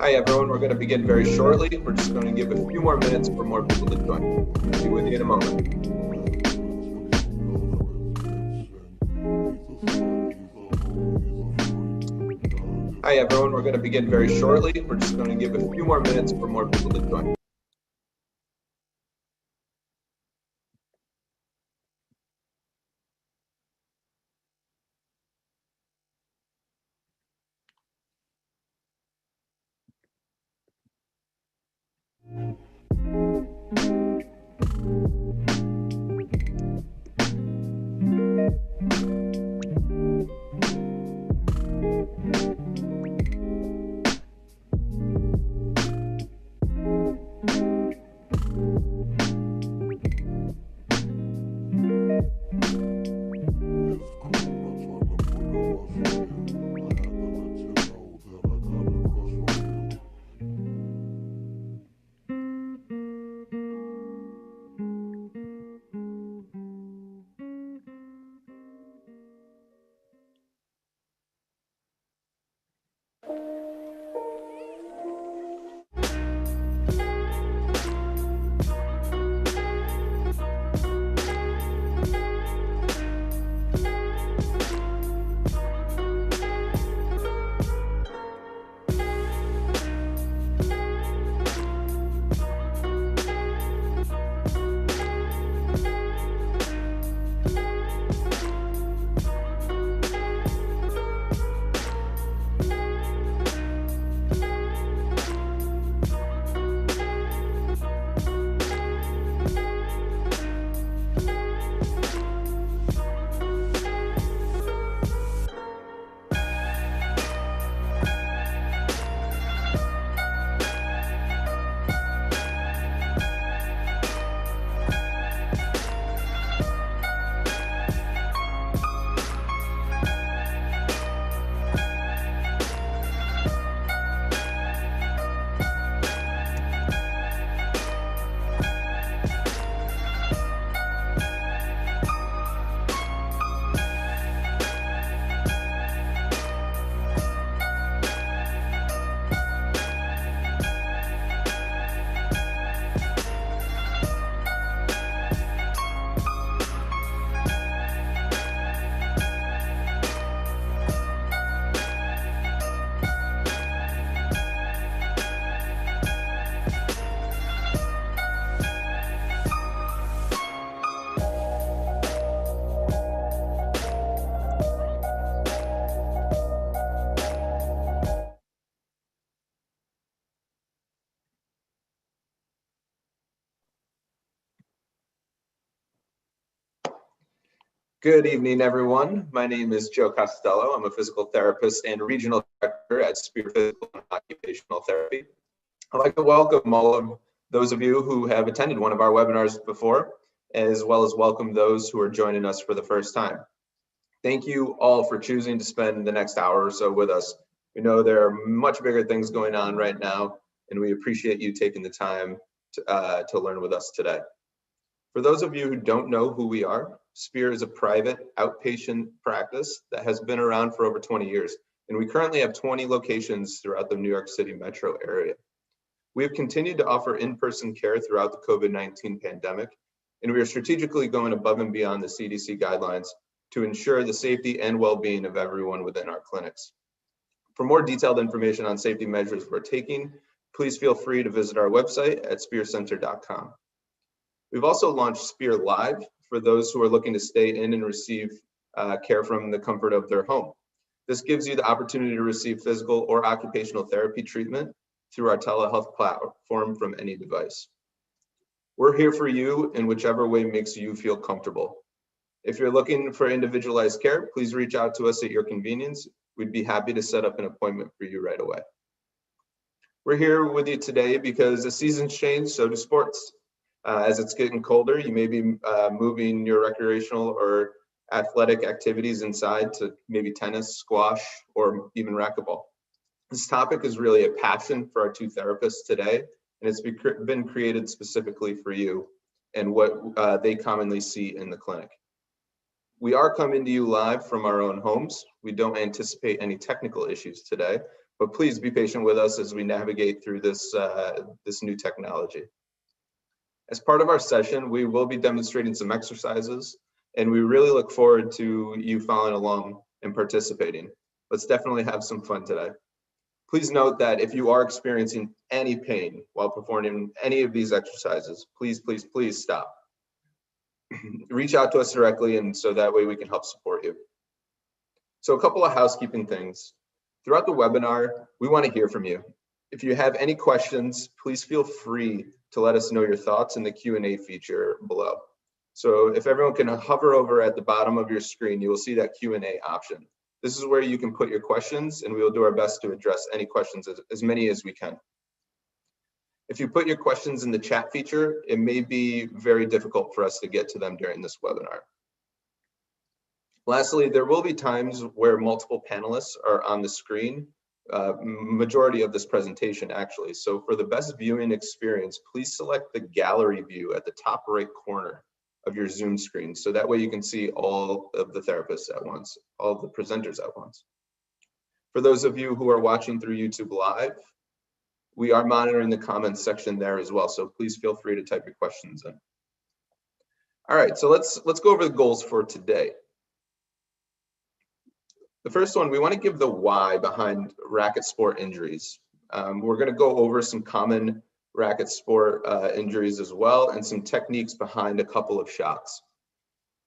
Hi everyone, we're going to begin very shortly. We're just going to give a few more minutes for more people to join. Be with you in a moment. Hi everyone, we're going to begin very shortly. We're just going to give a few more minutes for more people to join. Good evening, everyone. My name is Joe Costello. I'm a physical therapist and regional director at Spear Physical and Occupational Therapy. I'd like to welcome all of those of you who have attended one of our webinars before, as well as welcome those who are joining us for the first time. Thank you all for choosing to spend the next hour or so with us. We know there are much bigger things going on right now, and we appreciate you taking the time to learn with us today. For those of you who don't know who we are, Spear is a private outpatient practice that has been around for over 20 years, and we currently have 20 locations throughout the New York City metro area. We have continued to offer in-person care throughout the COVID-19 pandemic, and we are strategically going above and beyond the CDC guidelines to ensure the safety and well-being of everyone within our clinics. For more detailed information on safety measures we're taking, please feel free to visit our website at spearcenter.com. We've also launched Spear Live for those who are looking to stay in and receive care from the comfort of their home. This gives you the opportunity to receive physical or occupational therapy treatment through our telehealth platform from any device. We're here for you in whichever way makes you feel comfortable. If you're looking for individualized care, please reach out to us at your convenience. We'd be happy to set up an appointment for you right away. We're here with you today because the season's changed, so do sports. As it's getting colder, you may be moving your recreational or athletic activities inside to maybe tennis, squash, or even racquetball. This topic is really a passion for our two therapists today, and it's been created specifically for you and what they commonly see in the clinic. We are coming to you live from our own homes. We don't anticipate any technical issues today, but please be patient with us as we navigate through this, this new technology. As part of our session, we will be demonstrating some exercises, and we really look forward to you following along and participating. Let's definitely have some fun today. Please note that if you are experiencing any pain while performing any of these exercises, please, please, please stop. Reach out to us directly, and so that way we can help support you. So a couple of housekeeping things. Throughout the webinar, we want to hear from you. If you have any questions, please feel free to let us know your thoughts in the Q&A feature below. So if everyone can hover over at the bottom of your screen, you will see that Q&A option. This is where you can put your questions, and we will do our best to address any questions, as many as we can. If you put your questions in the chat feature, it may be very difficult for us to get to them during this webinar. Lastly, there will be times where multiple panelists are on the screen, majority of this presentation actually. So for the best viewing experience, please select the gallery view at the top right corner of your Zoom screen. So that way you can see all of the therapists at once, all of the presenters at once. For those of you who are watching through YouTube Live, we are monitoring the comments section there as well. So please feel free to type your questions in. All right, so let's go over the goals for today. The first one, we want to give the why behind racket sport injuries. We're going to go over some common racket sport injuries as well, and some techniques behind a couple of shots.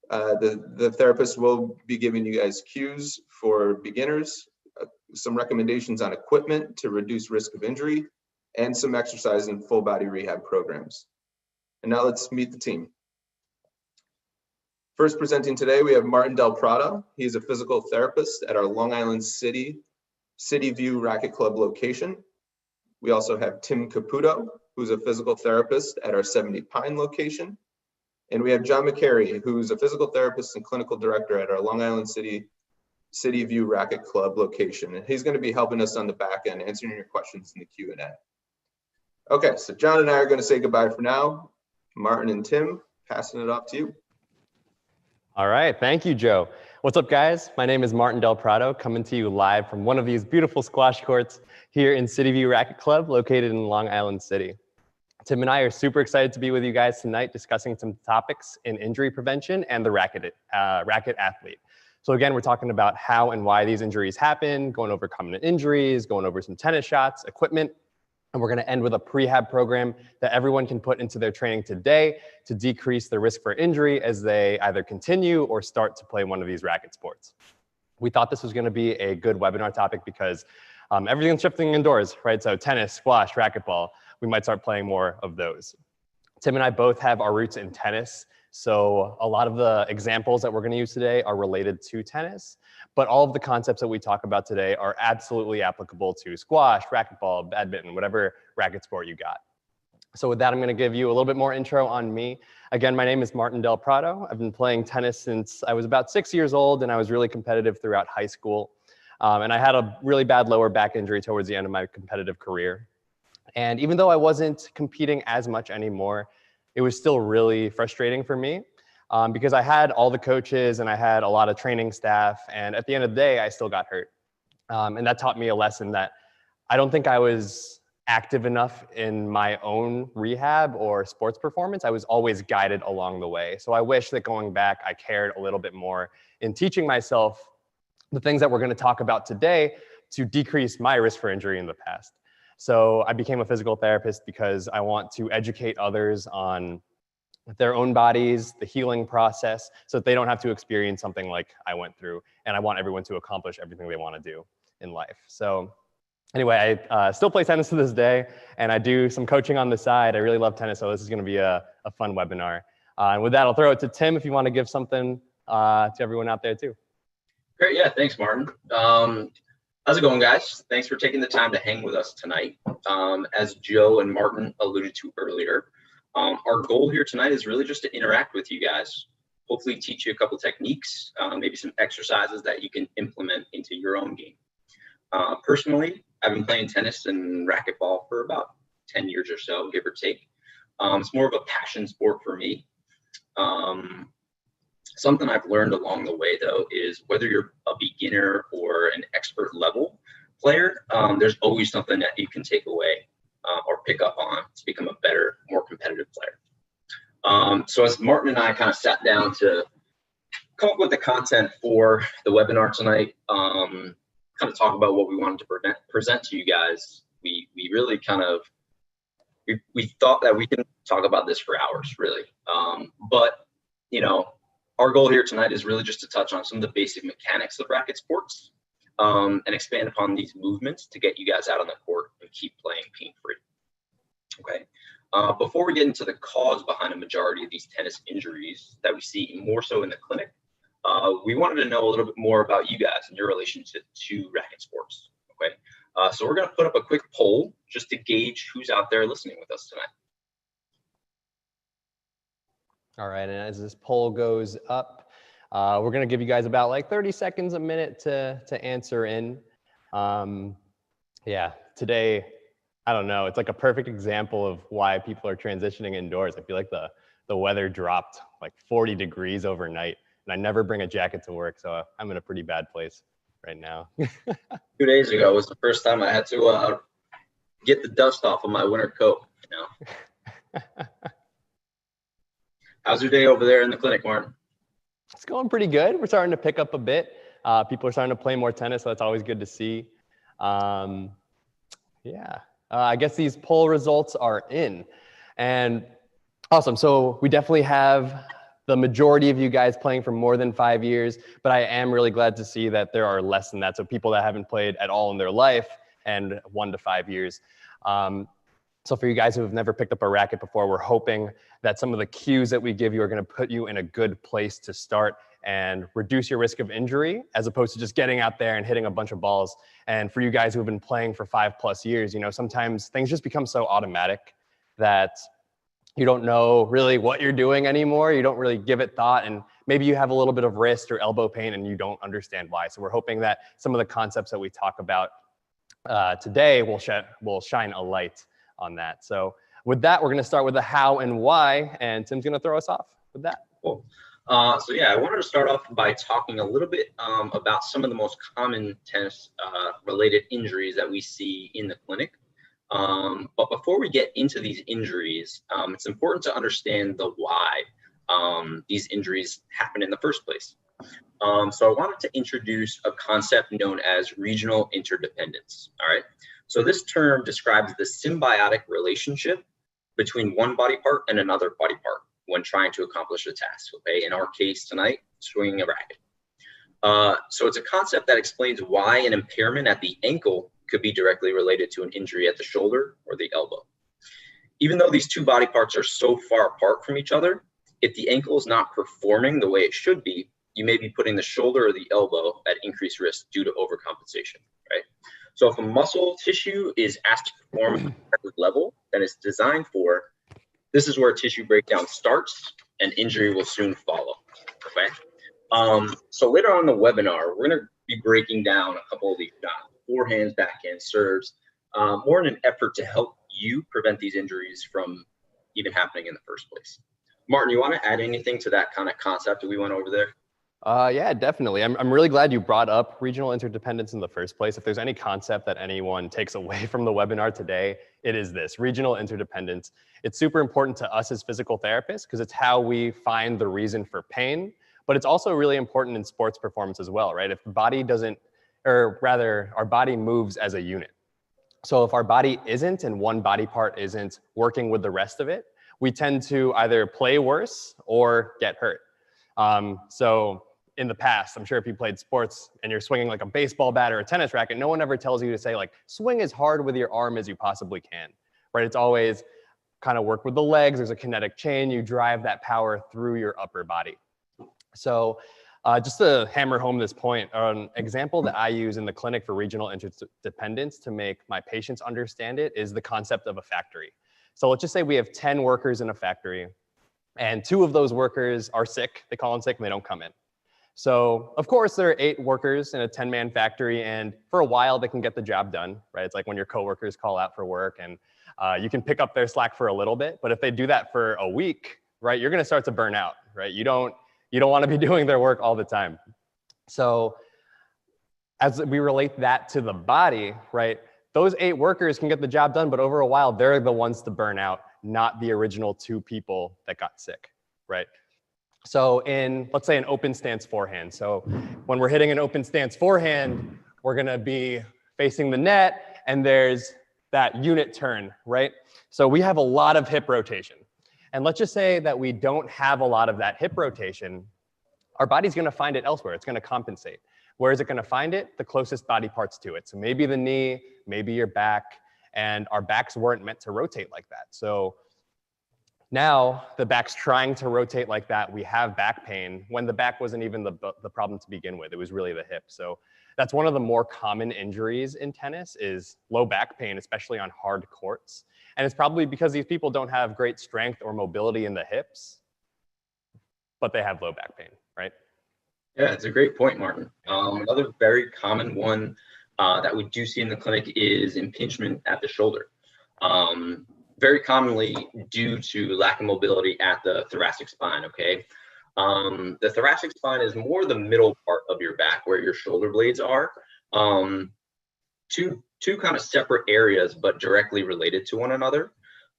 The therapist will be giving you guys cues for beginners, some recommendations on equipment to reduce risk of injury, and some exercise and full body rehab programs. And now let's meet the team. First presenting today, we have Martin Del Prado. He's a physical therapist at our Long Island City View Racquet Club location. We also have Tim Caputo, who's a physical therapist at our 70 Pine location. And we have John McCary, who's a physical therapist and clinical director at our Long Island City View Racquet Club location. And he's going to be helping us on the back end, answering your questions in the Q&A. Okay, so John and I are going to say goodbye for now. Martin and Tim, passing it off to you. All right, thank you, Joe. What's up, guys? My name is Martin Del Prado, coming to you live from one of these beautiful squash courts here in City View Racquet Club, located in Long Island City. Tim and I are super excited to be with you guys tonight, discussing some topics in injury prevention and the racket athlete. So again, we're talking about how and why these injuries happen, going over common injuries, going over some tennis shots, equipment, and we're going to end with a prehab program that everyone can put into their training today to decrease the risk for injury as they either continue or start to play one of these racket sports. We thought this was going to be a good webinar topic because everything's shifting indoors, right? So tennis, squash, racquetball, we might start playing more of those. Tim and I both have our roots in tennis. So a lot of the examples that we're going to use today are related to tennis, but all of the concepts that we talk about today are absolutely applicable to squash, racquetball, badminton, whatever racket sport you got. So with that, I'm going to give you a little bit more intro on me. Again, my name is Martin Del Prado. I've been playing tennis since I was about 6 years old, and I was really competitive throughout high school. And I had a really bad lower back injury towards the end of my competitive career. And even though I wasn't competing as much anymore, it was still really frustrating for me because I had all the coaches and I had a lot of training staff. And at the end of the day, I still got hurt. And that taught me a lesson that I don't think I was active enough in my own rehab or sports performance. I was always guided along the way. So I wish that going back, I cared a little bit more in teaching myself the things that we're going to talk about today to decrease my risk for injury in the past. So I became a physical therapist because I want to educate others on their own bodies, the healing process, so that they don't have to experience something like I went through. And I want everyone to accomplish everything they want to do in life. So anyway, I still play tennis to this day, and I do some coaching on the side. I really love tennis, so this is going to be a fun webinar. And with that, I'll throw it to Tim if you want to give something to everyone out there too. Great, yeah, thanks, Martin. How's it going, guys? Thanks for taking the time to hang with us tonight. As Joe and Martin alluded to earlier, our goal here tonight is really just to interact with you guys, hopefully teach you a couple techniques, maybe some exercises that you can implement into your own game. Personally, I've been playing tennis and racquetball for about 10 years or so, give or take. It's more of a passion sport for me. Something I've learned along the way, though, is whether you're a beginner or an expert level, player, there's always something that you can take away or pick up on to become a better, more competitive player. So as Martin and I kind of sat down to come up with the content for the webinar tonight, kind of talk about what we wanted to present to you guys, we really kind of, we thought that we can talk about this for hours, really. But, you know, our goal here tonight is really just to touch on some of the basic mechanics of racket sports and expand upon these movements to get you guys out on the court and keep playing pain-free. Okay. Before we get into the cause behind a majority of these tennis injuries that we see more so in the clinic, we wanted to know a little bit more about you guys and your relationship to racket sports. Okay. So we're going to put up a quick poll just to gauge who's out there listening with us tonight. All right, and as this poll goes up, we're going to give you guys about like 30 seconds, a minute to answer in. Yeah, today, I don't know, it's like a perfect example of why people are transitioning indoors. I feel like the weather dropped like 40 degrees overnight, and I never bring a jacket to work, so I'm in a pretty bad place right now. 2 days ago was the first time I had to get the dust off of my winter coat. You know? How's your day over there in the clinic, Martin? It's going pretty good. We're starting to pick up a bit. People are starting to play more tennis, so that's always good to see. Yeah, I guess these poll results are in. And awesome. So we definitely have the majority of you guys playing for more than 5 years, but I am really glad to see that there are less than that. So people that haven't played at all in their life and 1 to 5 years. So for you guys who have never picked up a racket before, we're hoping that some of the cues that we give you are going to put you in a good place to start and reduce your risk of injury, as opposed to just getting out there and hitting a bunch of balls. And for you guys who have been playing for 5+ years, you know, sometimes things just become so automatic that you don't know really what you're doing anymore. You don't really give it thought, and maybe you have a little bit of wrist or elbow pain and you don't understand why. So we're hoping that some of the concepts that we talk about today will shine a light on that. So with that, we're going to start with the how and why, and Tim's going to throw us off with that. Cool. So yeah, I wanted to start off by talking a little bit about some of the most common tennis related injuries that we see in the clinic. But before we get into these injuries, it's important to understand the why these injuries happen in the first place. So I wanted to introduce a concept known as regional interdependence. All right. So this term describes the symbiotic relationship between one body part and another body part when trying to accomplish a task. Okay. In our case tonight, swinging a racket. So it's a concept that explains why an impairment at the ankle could be directly related to an injury at the shoulder or the elbow. Even though these two body parts are so far apart from each other, if the ankle is not performing the way it should be, you may be putting the shoulder or the elbow at increased risk due to overcompensation, right? So if a muscle tissue is asked to perform at the level that it's designed for, this is where tissue breakdown starts and injury will soon follow, okay? So later on in the webinar, we're gonna be breaking down a couple of these shots, forehands, backhands, serves, more in an effort to help you prevent these injuries from even happening in the first place. Martin, you wanna add anything to that kind of concept that we went over there? Yeah, definitely. I'm really glad you brought up regional interdependence in the first place. If there's any concept that anyone takes away from the webinar today, it is this, regional interdependence. It's super important to us as physical therapists because it's how we find the reason for pain, but it's also really important in sports performance as well, right? If the body doesn't, or rather our body moves as a unit. So if our body isn't and one body part isn't working with the rest of it, we tend to either play worse or get hurt. So in the past, I'm sure if you played sports and you're swinging like a baseball bat or a tennis racket, no one ever tells you to say like, swing as hard with your arm as you possibly can, right? It's always kind of work with the legs. There's a kinetic chain. You drive that power through your upper body. So just to hammer home this point, an example that I use in the clinic for regional interdependence to make my patients understand it is the concept of a factory. So let's just say we have 10 workers in a factory and 2 of those workers are sick. They call in sick and they don't come in. So of course there are 8 workers in a 10-man factory, and for a while they can get the job done, right? It's like when your coworkers call out for work and you can pick up their slack for a little bit, but if they do that for a week, right, you're gonna start to burn out, right? You don't wanna be doing their work all the time. So as we relate that to the body, right, those 8 workers can get the job done, but over a while, they're the ones to burn out, not the original 2 people that got sick, right? So in, let's say, an open stance forehand. So when we're hitting an open stance forehand, we're gonna be facing the net, and there's that unit turn, right? So we have a lot of hip rotation. And let's just say that we don't have a lot of that hip rotation. Our body's gonna find it elsewhere. It's gonna compensate. Where is it gonna find it? The closest body parts to it. So maybe the knee, maybe your back, and our backs weren't meant to rotate like that. So now the back's trying to rotate like that. We have back pain when the back wasn't even the problem to begin with. It was really the hip. So that's one of the more common injuries in tennis is low back pain, especially on hard courts. And it's probably because these people don't have great strength or mobility in the hips, but they have low back pain, right? Yeah, it's a great point, Martin. Another very common one that we do see in the clinic is impingement at the shoulder. Very commonly due to lack of mobility at the thoracic spine, okay? The thoracic spine is more the middle part of your back where your shoulder blades are. Two kind of separate areas, but directly related to one another.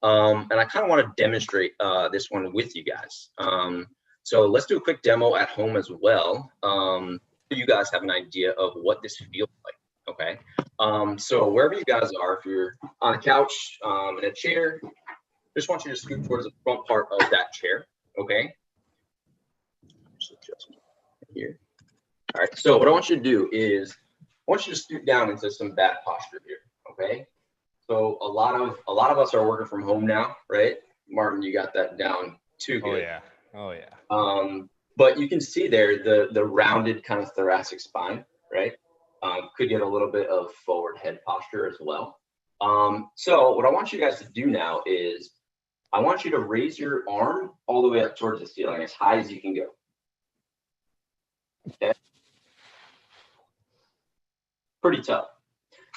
And I kind of want to demonstrate this one with you guys. So let's do a quick demo at home as well. So you guys have an idea of what this feels like, okay? So wherever you guys are, if you're on a couch, in a chair, just want you to scoot towards the front part of that chair, okay? Just adjust here. All right, so what I want you to do is, I want you to scoot down into some bad posture here, okay? So a lot of us are working from home now, right? Martin, you got that down too good. Oh yeah, oh yeah. But you can see there the rounded kind of thoracic spine, right? Could get a little bit of forward head posture as well. So what I want you guys to do now is I want you to raise your arm all the way up towards the ceiling, as high as you can go. Okay. Pretty tough.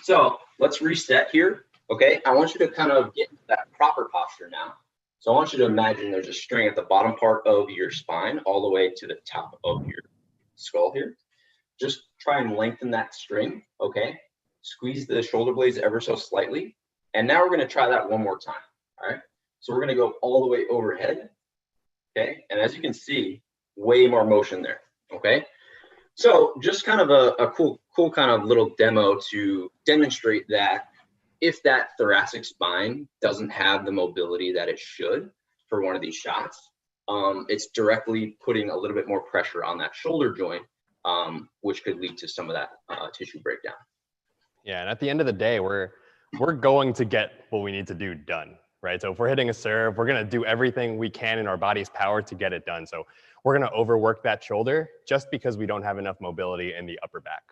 So let's reset here, okay? I want you to kind of get into that proper posture now. So I want you to imagine there's a string at the bottom part of your spine all the way to the top of your skull here. Just try and lengthen that string, okay? Squeeze the shoulder blades ever so slightly. And now we're gonna try that one more time, all right? So we're gonna go all the way overhead, okay? And as you can see, way more motion there, okay? So just kind of a cool kind of little demo to demonstrate that if that thoracic spine doesn't have the mobility that it should for one of these shots, it's directly putting a little bit more pressure on that shoulder joint, which could lead to some of that tissue breakdown. Yeah, and at the end of the day, we're going to get what we need to do done, right? So if we're hitting a serve, we're gonna do everything we can in our body's power to get it done. So we're gonna overwork that shoulder just because we don't have enough mobility in the upper back.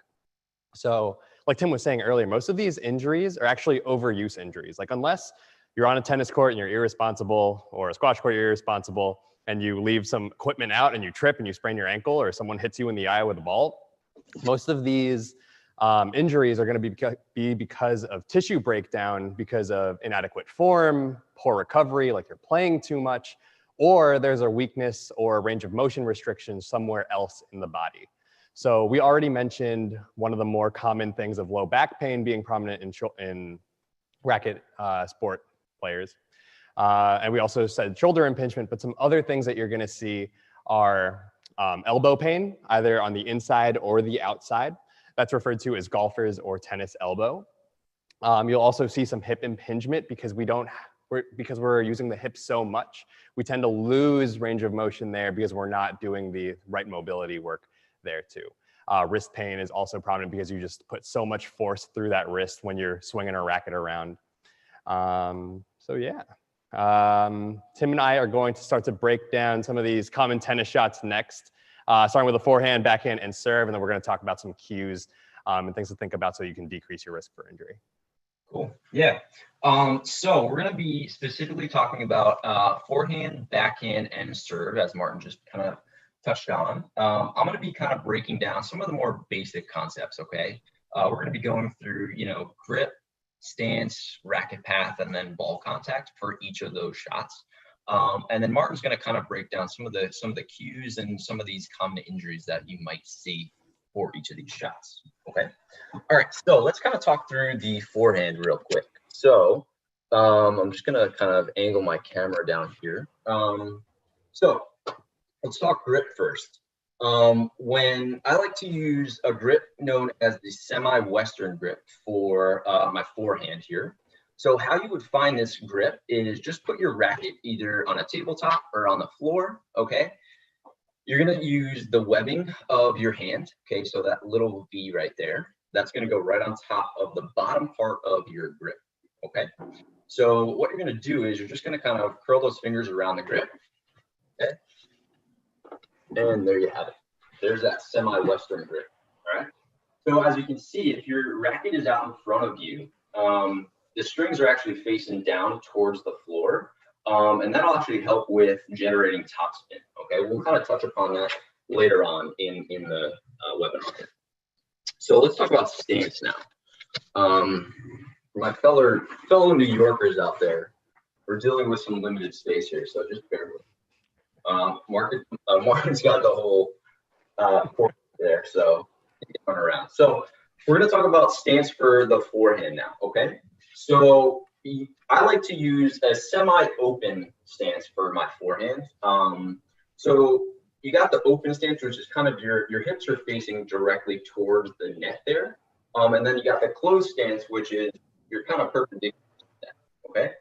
So like Tim was saying earlier, most of these injuries are actually overuse injuries. Like unless you're on a tennis court and you're irresponsible, or a squash court, you're irresponsible, and you leave some equipment out and you trip and you sprain your ankle, or someone hits you in the eye with a ball, most of these injuries are going to be because of tissue breakdown, because of inadequate form, poor recovery, like you're playing too much, or there's a weakness or a range of motion restriction somewhere else in the body. So we already mentioned one of the more common things of low back pain being prominent in racket sport players. And we also said shoulder impingement, but some other things that you're going to see are elbow pain, either on the inside or the outside. That's referred to as golfer's or tennis elbow. You'll also see some hip impingement because we're using the hip so much. We tend to lose range of motion there because we're not doing the right mobility work there too. Wrist pain is also prominent because you just put so much force through that wrist when you're swinging a racket around. So yeah. Tim and I are going to start to break down some of these common tennis shots next, starting with the forehand, backhand, and serve, and then we're going to talk about some cues and things to think about so you can decrease your risk for injury. Cool. Yeah. So we're going to be specifically talking about forehand, backhand, and serve, as Martin just kind of touched on. I'm going to be kind of breaking down some of the more basic concepts, okay? We're going to be going through, grip, stance, racket path, and then ball contact for each of those shots. And then Martin's going to kind of break down some of the cues and some of these common injuries that you might see for each of these shots. Okay. All right. So let's kind of talk through the forehand real quick. So I'm just going to kind of angle my camera down here. So let's talk grip first. When I like to use a grip known as the semi-western grip for my forehand here. So how you would find this grip is just put your racket either on a tabletop or on the floor, okay? You're gonna use the webbing of your hand, okay? So that little V right there, that's gonna go right on top of the bottom part of your grip, okay? So what you're gonna do is you're just gonna kind of curl those fingers around the grip, okay? And there you have it. There's that semi-western grip, all right? So as you can see, if your racket is out in front of you, the strings are actually facing down towards the floor, and that'll actually help with generating topspin, okay? We'll kind of touch upon that later on in the webinar. So let's talk about stance now. My fellow New Yorkers out there, we're dealing with some limited space here, so just bear with me. Martin's got the whole court there, so run around. So we're going to talk about stance for the forehand now, okay? So I like to use a semi-open stance for my forehand. So you got the open stance, which is kind of your hips are facing directly towards the net there. And then you got the closed stance, which is you're kind of perpendicular to that, okay?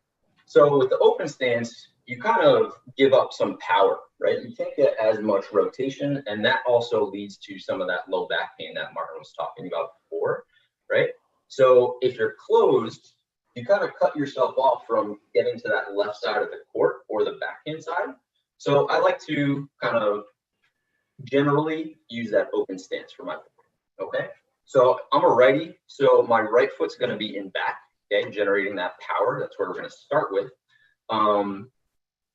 So with the open stance, you kind of give up some power, right? You can't get as much rotation, and that also leads to some of that low back pain that Martin was talking about before, right? So if you're closed, you kind of cut yourself off from getting to that left side of the court or the backhand side. So I like to kind of generally use that open stance for my forehand, okay? So I'm a righty, so my right foot's gonna be in back, okay, generating that power. That's where we're gonna start with.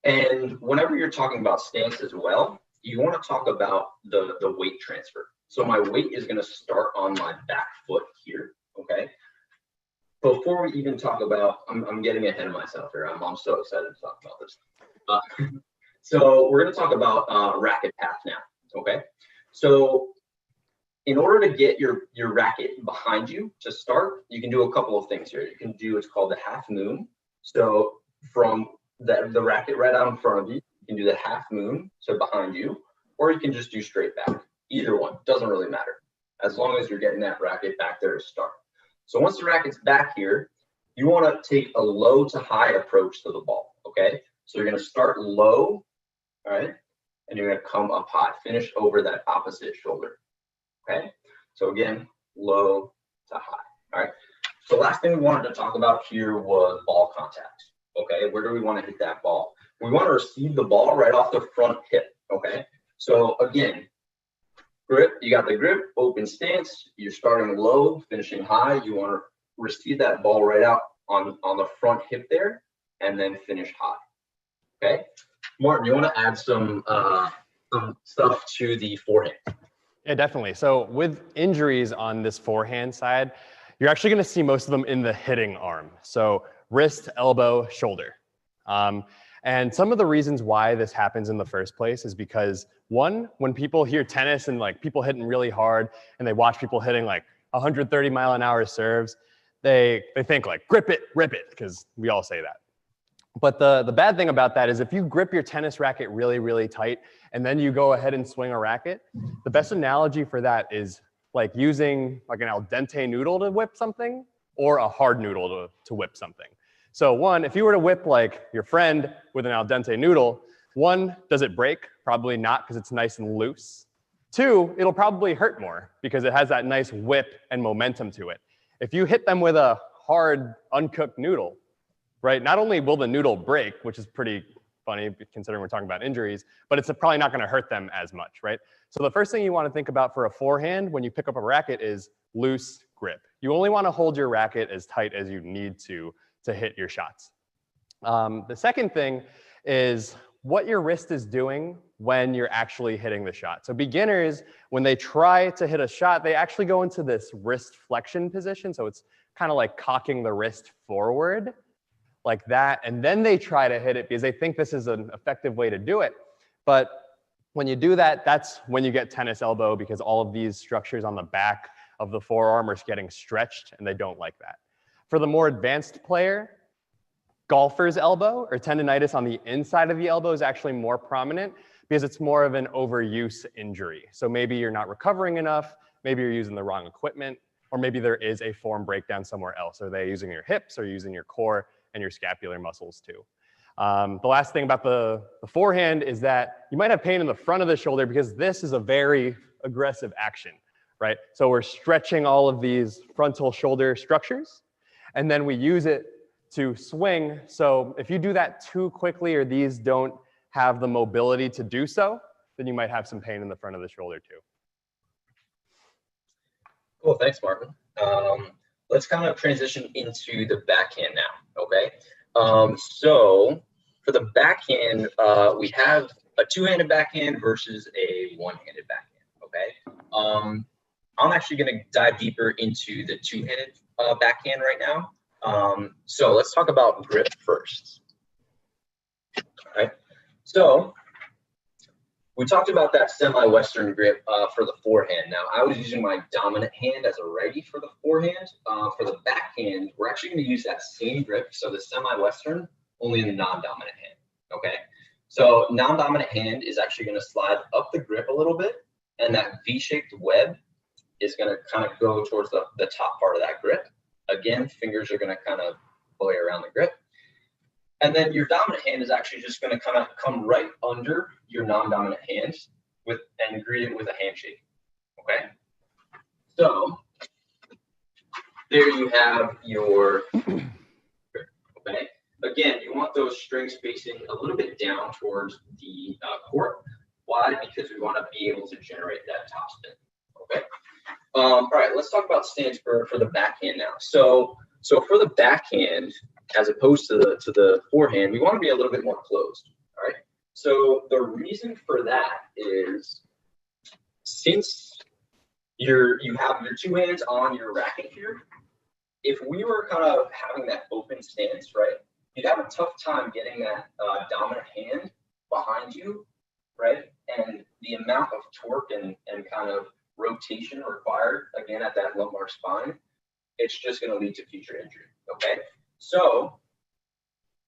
And whenever you're talking about stance as well, you want to talk about the weight transfer. So my weight is going to start on my back foot here, okay? Before we even talk about, I'm getting ahead of myself here. I'm so excited to talk about this. So we're going to talk about racket path now, okay? So in order to get your racket behind you to start, you can do a couple of things here. You can do what's called the half moon. So from the racket right out in front of you, you can do the half moon, so behind you, or you can just do straight back. Either one, doesn't really matter, as long as you're getting that racket back there to start. So once the racket's back here, you want to take a low to high approach to the ball, okay? So you're going to start low, all right? And you're going to come up high, finish over that opposite shoulder, okay? So again, low to high, all right? So last thing we wanted to talk about here was ball contact. Okay, where do we want to hit that ball? We want to receive the ball right off the front hip, okay? So again, grip, you got the grip, open stance, you're starting low, finishing high. You want to receive that ball right out on the front hip there, and then finish high, okay? Martin, you want to add some stuff to the forehand? Yeah, definitely. So with injuries on this forehand side, you're actually going to see most of them in the hitting arm. So wrist, elbow, shoulder. And some of the reasons why this happens in the first place is because, one, when people hear tennis and like people hitting really hard and they watch people hitting like 130-mile-an-hour serves, they think like grip it, rip it, because we all say that. But the bad thing about that is if you grip your tennis racket really, really tight and then you go ahead and swing a racket, the best analogy for that is like using like an al dente noodle to whip something or a hard noodle to whip something. So one, if you were to whip like your friend with an al dente noodle, one, does it break? Probably not, because it's nice and loose. Two, it'll probably hurt more because it has that nice whip and momentum to it. If you hit them with a hard, uncooked noodle, right, not only will the noodle break, which is pretty funny considering we're talking about injuries, but it's probably not going to hurt them as much, right? So the first thing you want to think about for a forehand when you pick up a racket is loose grip. You only want to hold your racket as tight as you need to hit your shots. The second thing is what your wrist is doing when you're actually hitting the shot. So beginners, when they try to hit a shot, they actually go into this wrist flexion position. So it's kind of like cocking the wrist forward like that. And then they try to hit it because they think this is an effective way to do it. But When you do that, that's when you get tennis elbow, because all of these structures on the back of the forearm are getting stretched, and they don't like that. For the more advanced player, golfer's elbow or tendonitis on the inside of the elbow is actually more prominent because it's more of an overuse injury. So maybe you're not recovering enough, maybe you're using the wrong equipment, or maybe there is a form breakdown somewhere else. Are they using your hips or using your core and your scapular muscles too? The last thing about the forehand is that you might have pain in the front of the shoulder because this is a very aggressive action, right? So we're stretching all of these frontal shoulder structures, and then we use it to swing. So if you do that too quickly or these don't have the mobility to do so, then you might have some pain in the front of the shoulder too. Cool, thanks, Martin. Let's kind of transition into the backhand now, okay? So for the backhand, we have a two-handed backhand versus a one-handed backhand, okay? I'm actually gonna dive deeper into the two-handed backhand right now. So let's talk about grip first, all right? So we talked about that semi-Western grip for the forehand. Now, I was using my dominant hand as a righty for the forehand. For the backhand, we're actually going to use that same grip, so the semi-Western, only in the non-dominant hand, okay? So non-dominant hand is actually going to slide up the grip a little bit, and that V-shaped web is going to kind of go towards the top part of that grip. Again, fingers are going to kind of play around the grip. And then your dominant hand is actually just going to kind of come right under your non-dominant hand and greet it with a handshake, okay? So there you have your grip, okay? Again, you want those strings facing a little bit down towards the court. Why? Because we want to be able to generate that top spin, okay? All right, let's talk about stance for the backhand now. So for the backhand, as opposed to the forehand, we want to be a little bit more closed, all right? So the reason for that is since you have your two hands on your racket here, if we were kind of having that open stance, right, you'd have a tough time getting that dominant hand behind you, right? And the amount of torque and kind of rotation required, again, at that lumbar spine, it's just going to lead to future injury, okay? So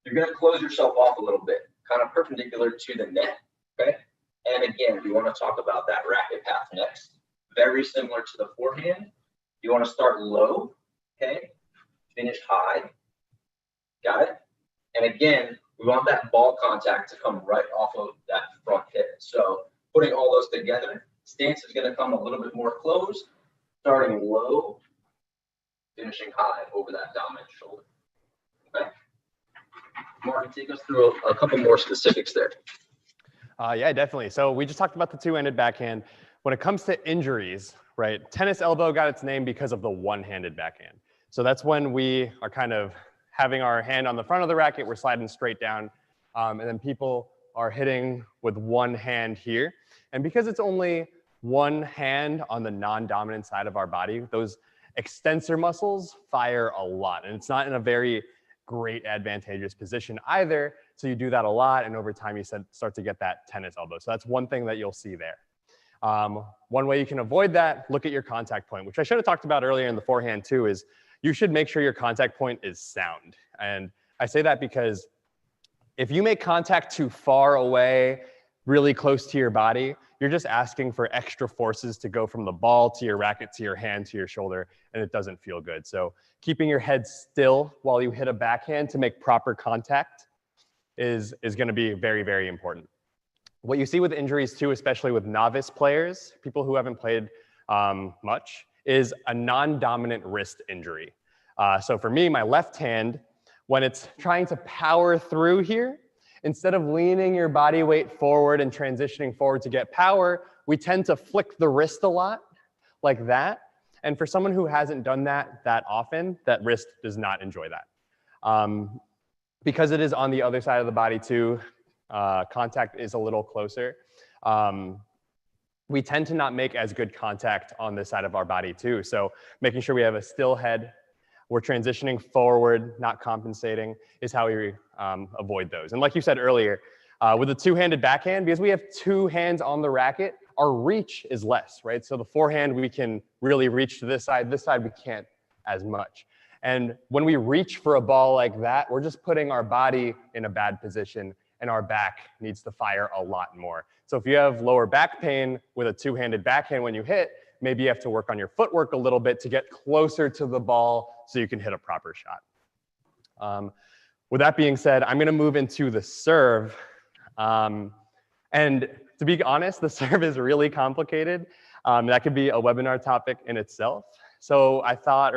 you're going to close yourself off a little bit, kind of perpendicular to the net, okay? And again, we want to talk about that racket path next. Very similar to the forehand. You want to start low, okay? Finish high. Got it? And again, we want that ball contact to come right off of that front hip. So putting all those together, stance is going to come a little bit more closed, starting low, finishing high over that dominant shoulder. Okay. Martin, take us through a couple more specifics there. Yeah, definitely. So we just talked about the two-handed backhand. When it comes to injuries, right, tennis elbow got its name because of the one-handed backhand. So that's when we are kind of having our hand on the front of the racket, we're sliding straight down, and then people are hitting with one hand here. And because it's only one hand on the non-dominant side of our body, those extensor muscles fire a lot, and it's not in a very great advantageous position either. So you do that a lot, and over time you start to get that tennis elbow. So that's one thing that you'll see there. One way you can avoid that, look at your contact point, which I should have talked about earlier in the forehand too, is you should make sure your contact point is sound. And I say that because if you make contact too far away, really close to your body, you're just asking for extra forces to go from the ball to your racket, to your hand, to your shoulder, and it doesn't feel good. So keeping your head still while you hit a backhand to make proper contact is going to be very, very important. What you see with injuries too, especially with novice players, people who haven't played much, is a non-dominant wrist injury. So for me, my left hand, when it's trying to power through here, instead of leaning your body weight forward and transitioning forward to get power, we tend to flick the wrist a lot like that. And for someone who hasn't done that often, that wrist does not enjoy that. Because it is on the other side of the body too, contact is a little closer. We tend to not make as good contact on this side of our body too. So making sure we have a still head, we're transitioning forward, not compensating, is how we avoid those. And like you said earlier, With a two-handed backhand, because we have two hands on the racket, our reach is less, right? So the forehand, we can really reach to this side we can't as much. And when we reach for a ball like that, we're just putting our body in a bad position and our back needs to fire a lot more. So if you have lower back pain with a two-handed backhand when you hit, maybe you have to work on your footwork a little bit to get closer to the ball so you can hit a proper shot. With that being said, I'm gonna move into the serve. And to be honest, the serve is really complicated. That could be a webinar topic in itself. So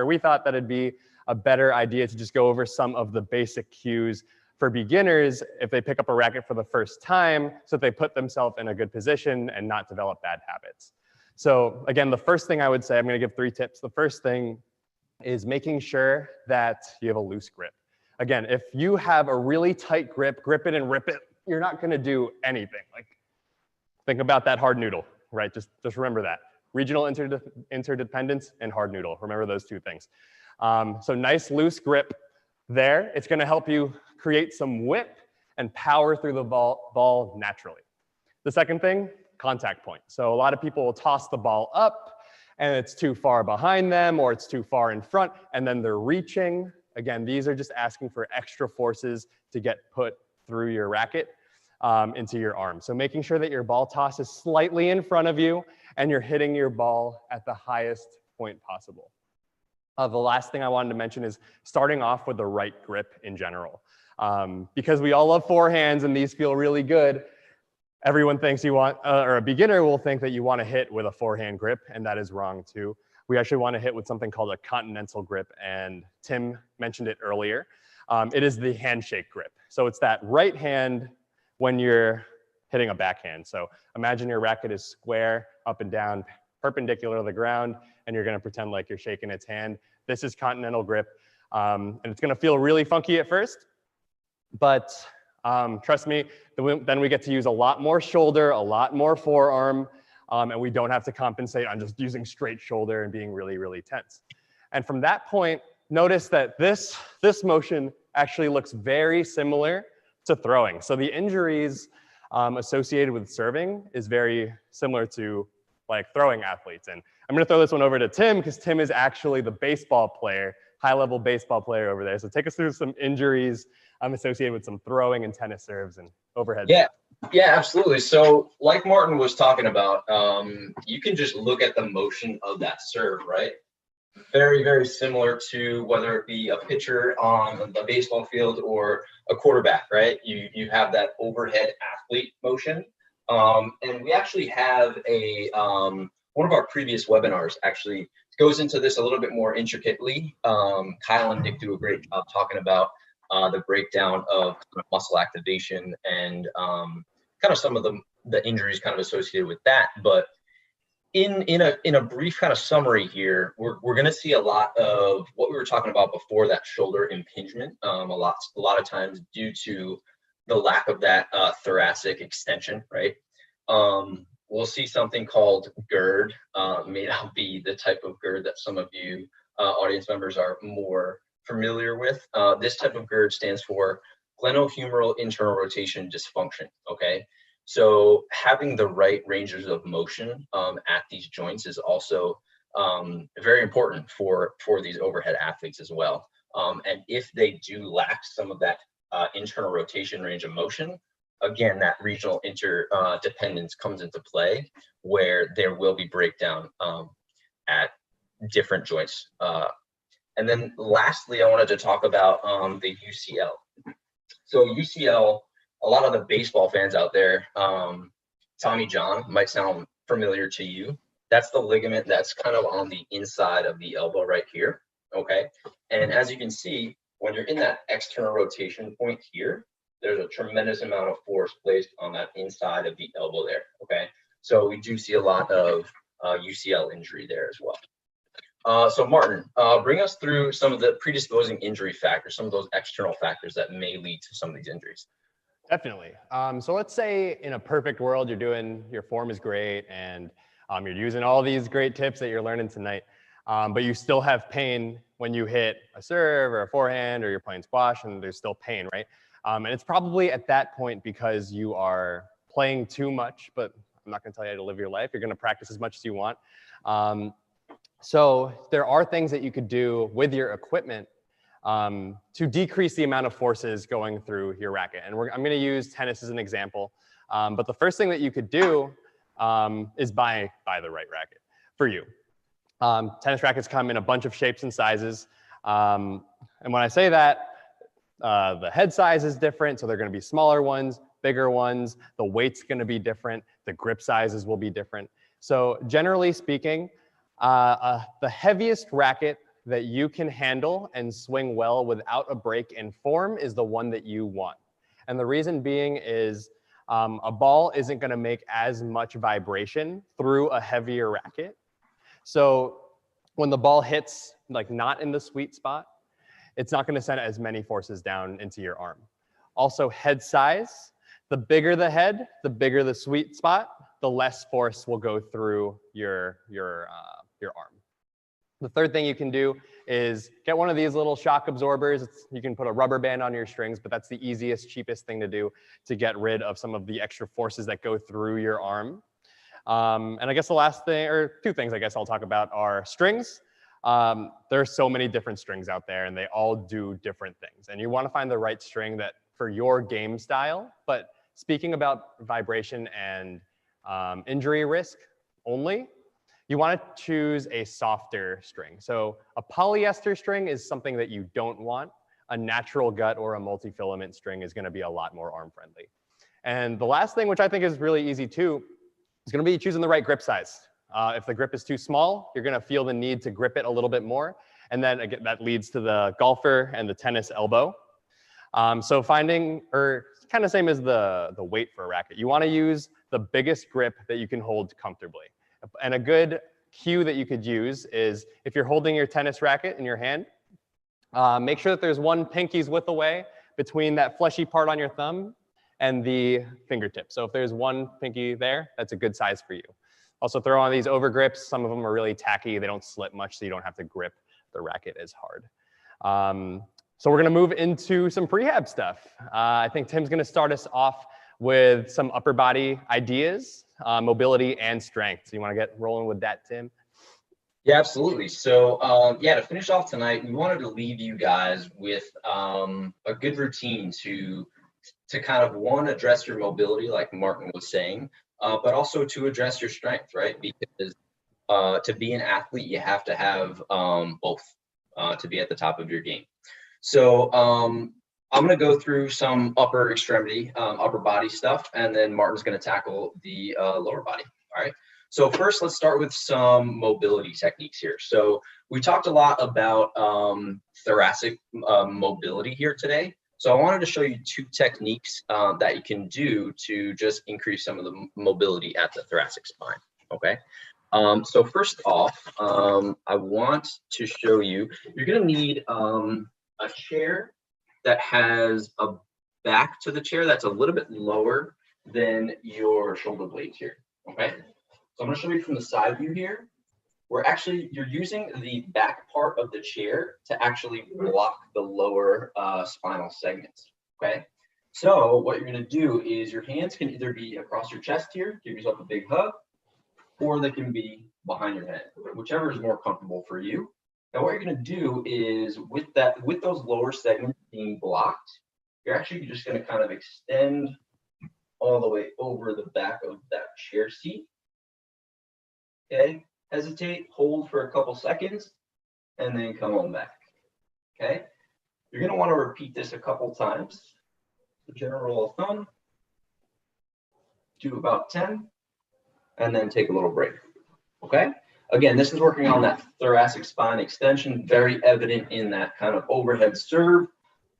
we thought that it'd be a better idea to just go over some of the basic cues for beginners if they pick up a racket for the first time, so that they put themselves in a good position and not develop bad habits. So again, the first thing I would say, I'm gonna give 3 tips. The first thing is making sure that you have a loose grip. Again, if you have a really tight grip, grip it and rip it, you're not gonna do anything. Like, think about that hard noodle, right? Just remember that. Regional interdependence and hard noodle. Remember those 2 things. So nice loose grip there. It's gonna help you create some whip and power through the ball naturally. The second thing, contact point. So a lot of people will toss the ball up and it's too far behind them or it's too far in front and then they're reaching. Again, these are just asking for extra forces to get put through your racket into your arm. So making sure that your ball toss is slightly in front of you and you're hitting your ball at the highest point possible. The last thing I wanted to mention is starting off with the right grip in general. Because we all love forehands and these feel really good, everyone thinks you want, or a beginner will think that you want to hit with a forehand grip, and that is wrong too. We actually want to hit with something called a continental grip, and Tim mentioned it earlier. It is the handshake grip. So it's that right hand when you're hitting a backhand. So imagine your racket is square, up and down, perpendicular to the ground, and you're going to pretend like you're shaking its hand. This is continental grip, and it's going to feel really funky at first, but trust me, then we get to use a lot more shoulder, a lot more forearm, and we don't have to compensate on just using straight shoulder and being really, really tense. And from that point, notice that this motion actually looks very similar to throwing. So the injuries associated with serving is very similar to like throwing athletes. And I'm gonna throw this one over to Tim because Tim is actually the baseball player, high-level baseball player over there. So take us through some injuries associated with some throwing and tennis serves and overhead. Yeah, absolutely. So like Martin was talking about, you can just look at the motion of that serve, right? Very, very similar to whether it be a pitcher on the baseball field or a quarterback, right? You have that overhead athlete motion. And we actually have one of our previous webinars actually goes into this a little bit more intricately. Kyle and Nick do a great job talking about the breakdown of muscle activation and kind of some of the injuries kind of associated with that. But in a brief kind of summary here, we're going to see a lot of what we were talking about before, that shoulder impingement, a lot of times due to the lack of that thoracic extension, right? We'll see something called GERD. May not be the type of GERD that some of you audience members are more familiar with. This type of GERD stands for glenohumeral internal rotation dysfunction, okay? So having the right ranges of motion at these joints is also very important for these overhead athletes as well. And if they do lack some of that internal rotation range of motion, again, that regional interdependence comes into play where there will be breakdown at different joints. And then lastly, I wanted to talk about the UCL. So UCL, a lot of the baseball fans out there, Tommy John might sound familiar to you. That's the ligament that's kind of on the inside of the elbow right here, okay? And as you can see, when you're in that external rotation point here, there's a tremendous amount of force placed on that inside of the elbow there, okay? So we do see a lot of UCL injury there as well. So Martin, bring us through some of the predisposing injury factors, some of those external factors that may lead to some of these injuries. Definitely. So let's say in a perfect world, your form is great and you're using all these great tips that you're learning tonight, but you still have pain when you hit a serve or a forehand or you're playing squash and there's still pain, right? And it's probably at that point because you are playing too much, but I'm not going to tell you how to live your life. You're going to practice as much as you want. So there are things that you could do with your equipment to decrease the amount of forces going through your racket. And I'm going to use tennis as an example. But the first thing that you could do is buy the right racket for you. Tennis rackets come in a bunch of shapes and sizes. And when I say that, the head size is different, so they're going to be smaller ones, bigger ones. The weight's going to be different. The grip sizes will be different. So generally speaking, the heaviest racket that you can handle and swing well without a break in form is the one that you want. And the reason being is a ball isn't going to make as much vibration through a heavier racket. So when the ball hits like not in the sweet spot, it's not going to send as many forces down into your arm. Also, head size. The bigger the head, the bigger the sweet spot, the less force will go through your arm. The third thing you can do is get one of these little shock absorbers. You can put a rubber band on your strings, but that's the easiest, cheapest thing to do to get rid of some of the extra forces that go through your arm. And I guess the last thing, or two things I guess I'll talk about are strings. There are so many different strings out there and they all do different things. And you want to find the right string that for your game style. But speaking about vibration and injury risk only, you want to choose a softer string. So a polyester string is something that you don't want. A natural gut or a multi-filament string is going to be a lot more arm friendly. And the last thing, which I think is really easy too, is going to be choosing the right grip size. If the grip is too small, you're going to feel the need to grip it a little bit more. And then again, that leads to the golfer and the tennis elbow. So finding, or kind of same as the weight for a racket, you want to use the biggest grip that you can hold comfortably. And a good cue that you could use is if you're holding your tennis racket in your hand, make sure that there's one pinky's width away between that fleshy part on your thumb and the fingertip. So if there's one pinky there, that's a good size for you. Also throw on these over grips. Some of them are really tacky. They don't slip much, so you don't have to grip the racket as hard. So we're gonna move into some prehab stuff. I think Tim's gonna start us off with some upper body ideas, mobility and strength. So you wanna get rolling with that, Tim? Yeah, absolutely. So yeah, to finish off tonight, we wanted to leave you guys with a good routine to kind of, one, address your mobility, like Martin was saying, but also to address your strength, right? Because to be an athlete, you have to have both to be at the top of your game. So I'm going to go through some upper extremity, upper body stuff, and then Martin's going to tackle the lower body. All right. So first, let's start with some mobility techniques here. So we talked a lot about thoracic mobility here today. So I wanted to show you two techniques that you can do to just increase some of the mobility at the thoracic spine. Okay. So first off, I want to show you, you're going to need a chair that has a back to the chair that's a little bit lower than your shoulder blades here. Okay. So I'm going to show you from the side view here, where actually you're using the back part of the chair to actually block the lower spinal segments. Okay. So what you're going to do is your hands can either be across your chest here, give yourself a big hug, or they can be behind your head, whichever is more comfortable for you. Now, what you're going to do is with those lower segments being blocked, you're actually just going to kind of extend all the way over the back of that chair seat. Okay, hesitate, hold for a couple seconds, and then come on back. Okay, you're going to want to repeat this a couple times. The general rule of thumb, do about 10, and then take a little break. Okay. Again, this is working on that thoracic spine extension, very evident in that kind of overhead serve.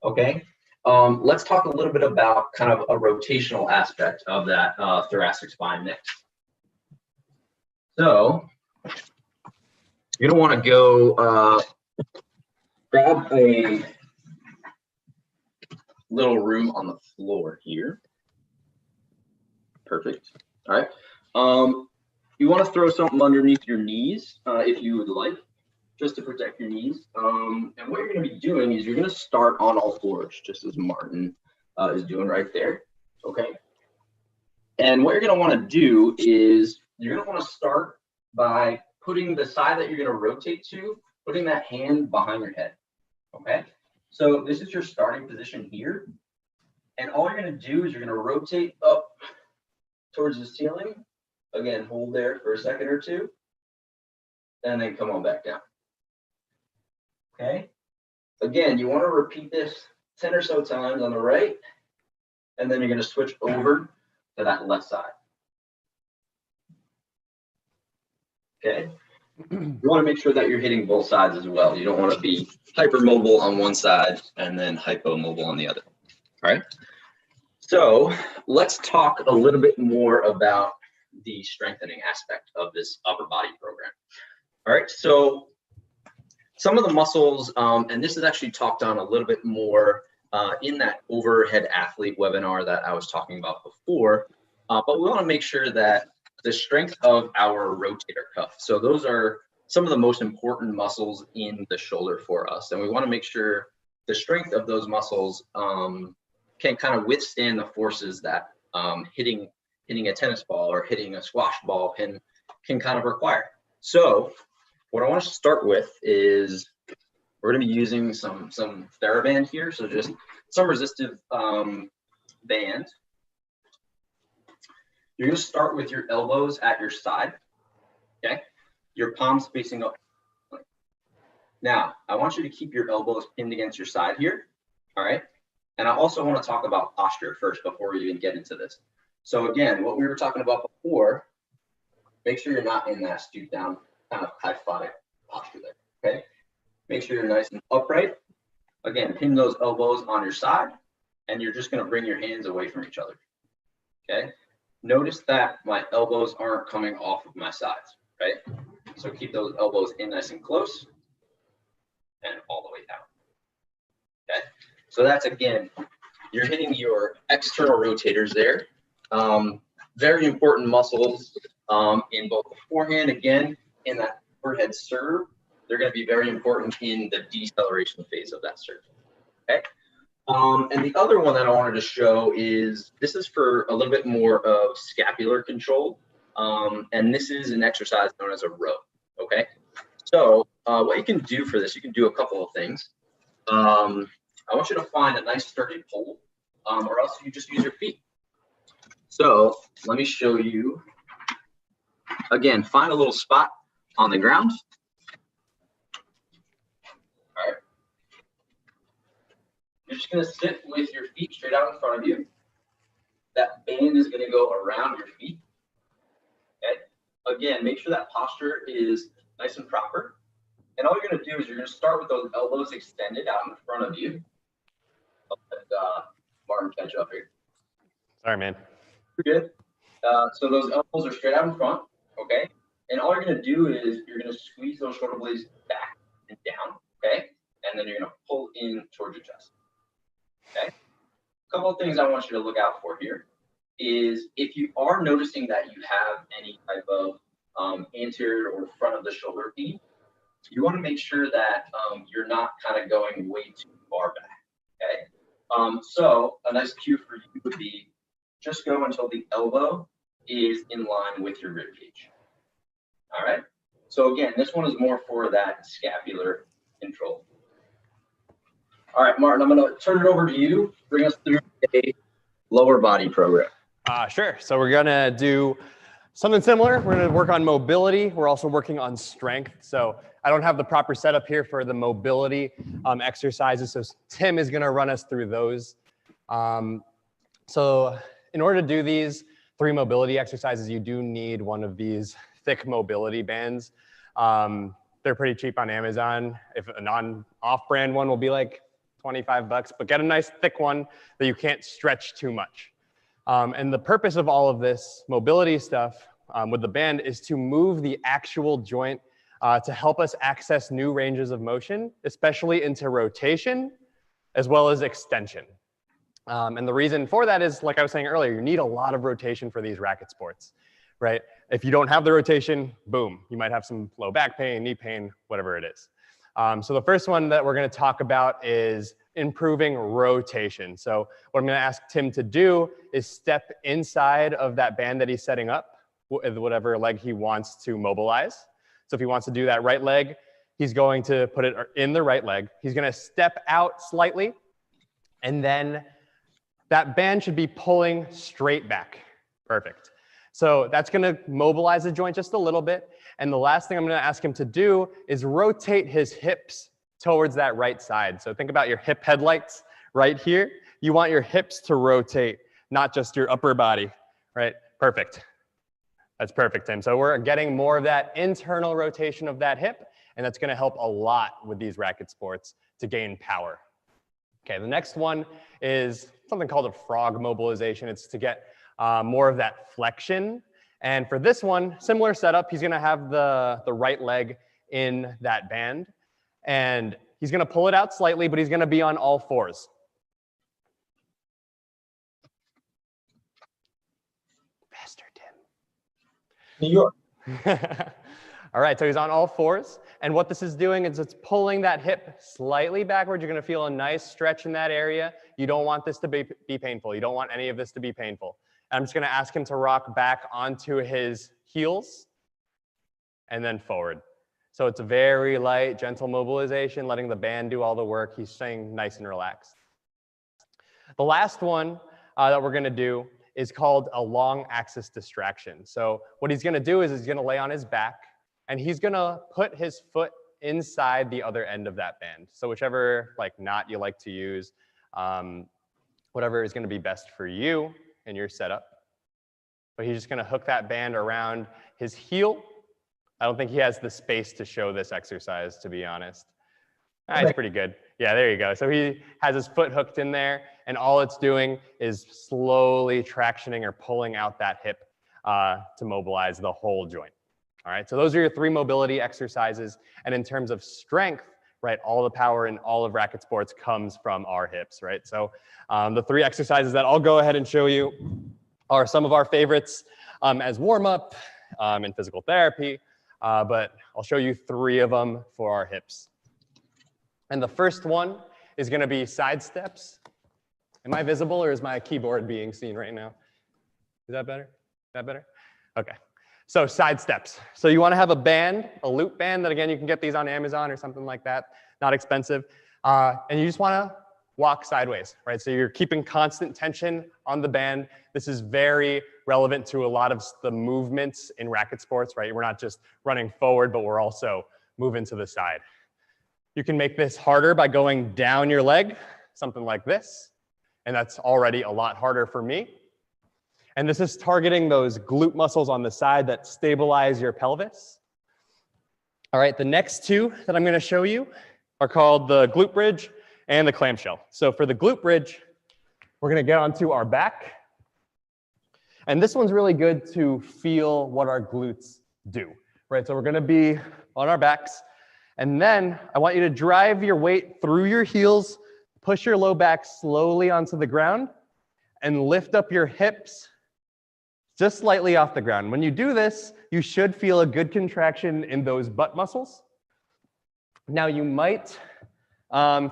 Okay. Let's talk a little bit about kind of a rotational aspect of that thoracic spine next. So you're going to want to go grab a little room on the floor here. Perfect. All right. You want to throw something underneath your knees if you would like, just to protect your knees. And what you're going to be doing is you're going to start on all fours, just as Martin is doing right there. Okay. And what you're going to want to do is you're going to want to start by putting the side that you're going to rotate to, putting that hand behind your head. Okay. So this is your starting position here. And all you're going to do is you're going to rotate up towards the ceiling. Again, hold there for a second or two, and then come on back down. Okay. Again, you want to repeat this 10 or so times on the right, and then you're going to switch over to that left side. Okay. You want to make sure that you're hitting both sides as well. You don't want to be hypermobile on one side and then hypomobile on the other. All right. So let's talk a little bit more about the strengthening aspect of this upper body program. All right. So some of the muscles, and this is actually talked on a little bit more in that overhead athlete webinar that I was talking about before. But we want to make sure that the strength of our rotator cuff. So those are some of the most important muscles in the shoulder for us. And we want to make sure the strength of those muscles can kind of withstand the forces that hitting a tennis ball or hitting a squash ball can kind of require. So what I want to start with is we're going to be using some TheraBand here. So just some resistive band. You're going to start with your elbows at your side, okay? Your palms facing up. Now, I want you to keep your elbows pinned against your side here, all right? And I also want to talk about posture first before we even get into this. So again, what we were talking about before, make sure you're not in that stoop down kind of kyphotic posture there, okay? Make sure you're nice and upright. Again, pin those elbows on your side, and you're just going to bring your hands away from each other, okay? Notice that my elbows aren't coming off of my sides, right? So keep those elbows in nice and close and all the way down, okay? So that's, again, you're hitting your external rotators there. Very important muscles in both the forehand, again, in that overhead serve. They're going to be very important in the deceleration phase of that serve, okay? And the other one that I wanted to show is, this is for a little bit more of scapular control. And this is an exercise known as a row, okay? So what you can do for this, you can do a couple of things. I want you to find a nice sturdy pole, or else you just use your feet. So let me show you. Again, find a little spot on the ground. All right. You're just going to sit with your feet straight out in front of you. That band is going to go around your feet. Okay. Again, make sure that posture is nice and proper. And all you're going to do is you're going to start with those elbows extended out in front of you. I'll let Martin catch up here. Sorry, man. You're good. So those elbows are straight out in front, okay? And all you're going to do is you're going to squeeze those shoulder blades back and down, okay? And then you're going to pull in towards your chest, okay? A couple of things I want you to look out for here is if you are noticing that you have any type of anterior or front of the shoulder pain, you want to make sure that you're not kind of going way too far back, okay? So a nice cue for you would be just go until the elbow is in line with your rib cage. All right. So again, this one is more for that scapular control. All right, Martin, I'm going to turn it over to you. Bring us through a lower body program. Sure. So we're going to do something similar. We're going to work on mobility. We're also working on strength. So I don't have the proper setup here for the mobility exercises. So Tim is going to run us through those. So in order to do these 3 mobility exercises, you do need one of these thick mobility bands. They're pretty cheap on Amazon. If a non-off-brand one will be like $25, but get a nice thick one that you can't stretch too much. And the purpose of all of this mobility stuff with the band is to move the actual joint to help us access new ranges of motion, especially into rotation as well as extension. And the reason for that is, like I was saying earlier, you need a lot of rotation for these racket sports, right? If you don't have the rotation, boom, you might have some low back pain, knee pain, whatever it is. So the first one that we're going to talk about is improving rotation. So what I'm going to ask Tim to do is step inside of that band that he's setting up with whatever leg he wants to mobilize. So if he wants to do that right leg, he's going to put it in the right leg. He's going to step out slightly, and then that band should be pulling straight back. Perfect. So that's going to mobilize the joint just a little bit. And the last thing I'm going to ask him to do is rotate his hips towards that right side. So think about your hip headlights right here. You want your hips to rotate, not just your upper body, right? Perfect. That's perfect, Tim. So we're getting more of that internal rotation of that hip, and that's going to help a lot with these racket sports to gain power. Okay, the next one is something called a frog mobilization. It's to get more of that flexion. And for this one, similar setup, he's going to have the right leg in that band. And he's going to pull it out slightly, but he's going to be on all fours. Faster, Tim. New York. All right, so he's on all fours. And what this is doing is it's pulling that hip slightly backwards. You're going to feel a nice stretch in that area. You don't want this to be painful. You don't want any of this to be painful. And I'm just going to ask him to rock back onto his heels and then forward. So it's a very light, gentle mobilization, letting the band do all the work. He's staying nice and relaxed. The last one that we're going to do is called a long axis distraction. So what he's going to do is he's going to lay on his back, and he's going to put his foot inside the other end of that band. So whichever knot you like to use, whatever is going to be best for you in your setup. But he's just going to hook that band around his heel. I don't think he has the space to show this exercise, to be honest. It's pretty good. Yeah, there you go. So he has his foot hooked in there, and all it's doing is slowly tractioning or pulling out that hip to mobilize the whole joint. All right, so those are your 3 mobility exercises. And in terms of strength, right, all the power in all of racket sports comes from our hips, right? So the 3 exercises that I'll go ahead and show you are some of our favorites as warm-up in physical therapy. But I'll show you 3 of them for our hips. And the first one is going to be side steps. Am I visible, or is my keyboard being seen right now? Is that better? Is that better? Okay. So side steps. So you want to have a band, a loop band that, again, you can get these on Amazon or something like that. Not expensive. And you just want to walk sideways, right? So you're keeping constant tension on the band. This is very relevant to a lot of the movements in racket sports, right? We're not just running forward, but we're also moving to the side. You can make this harder by going down your leg, something like this. And that's already a lot harder for me. And this is targeting those glute muscles on the side that stabilize your pelvis. All right, the next 2 that I'm going to show you are called the glute bridge and the clamshell. So for the glute bridge, we're going to get onto our back. And this one's really good to feel what our glutes do, right? So we're going to be on our backs. And then I want you to drive your weight through your heels, push your low back slowly onto the ground, and lift up your hips just slightly off the ground. When you do this, you should feel a good contraction in those butt muscles. Now you might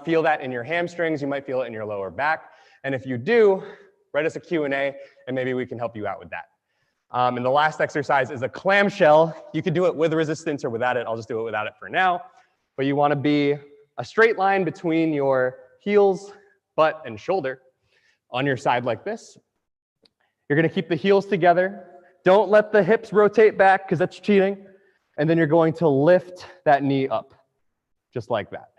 feel that in your hamstrings, you might feel it in your lower back. And if you do, write us a Q&A and maybe we can help you out with that. And the last exercise is a clamshell. You could do it with resistance or without it. I'll just do it without it for now. But you want to be a straight line between your heels, butt, and shoulder on your side like this. You're going to keep the heels together. Don't let the hips rotate back because that's cheating. And then you're going to lift that knee up, just like that.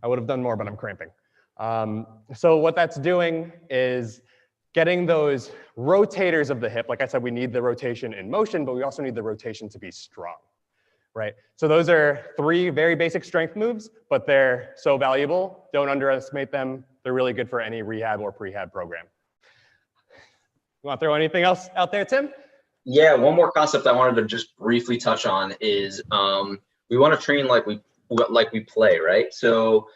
I would have done more, but I'm cramping. So what that's doing is getting those rotators of the hip. Like I said, we need the rotation in motion, but we also need the rotation to be strong, right? So those are 3 very basic strength moves, but they're so valuable. Don't underestimate them. They're really good for any rehab or prehab program. You want to throw anything else out there, Tim? Yeah, one more concept I wanted to just briefly touch on is we want to train like we play, right? So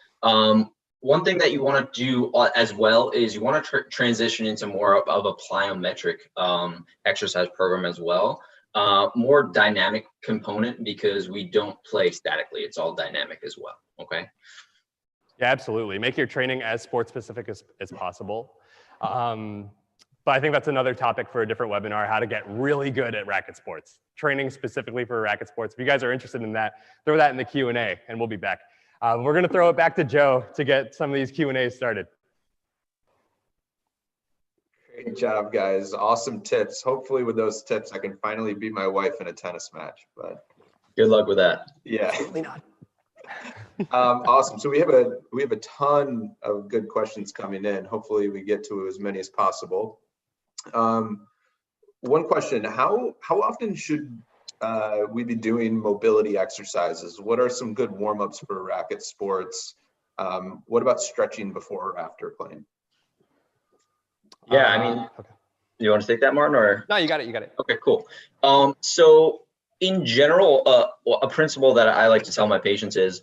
one thing that you want to do as well is you want to transition into more of a plyometric exercise program as well. More dynamic component because we don't play statically. It's all dynamic as well, okay? Yeah, absolutely. Make your training as sports specific as possible. But I think that's another topic for a different webinar, how to get really good at racket sports, training specifically for racket sports. If you guys are interested in that, throw that in the Q&A and we'll be back. We're gonna throw it back to Joe to get some of these Q&As started. Great job, guys. Awesome tips. Hopefully with those tips, I can finally beat my wife in a tennis match, but. Good luck with that. Yeah. Absolutely not. Awesome. So we have a ton of good questions coming in. Hopefully we get to as many as possible. One question, how often should we be doing mobility exercises? What are some good warm-ups for racket sports? What about stretching before or after playing? Yeah, I mean, Okay. you want to take that, Martin, or? No, you got it, you got it. Okay, cool. So in general, a principle that I like to tell my patients is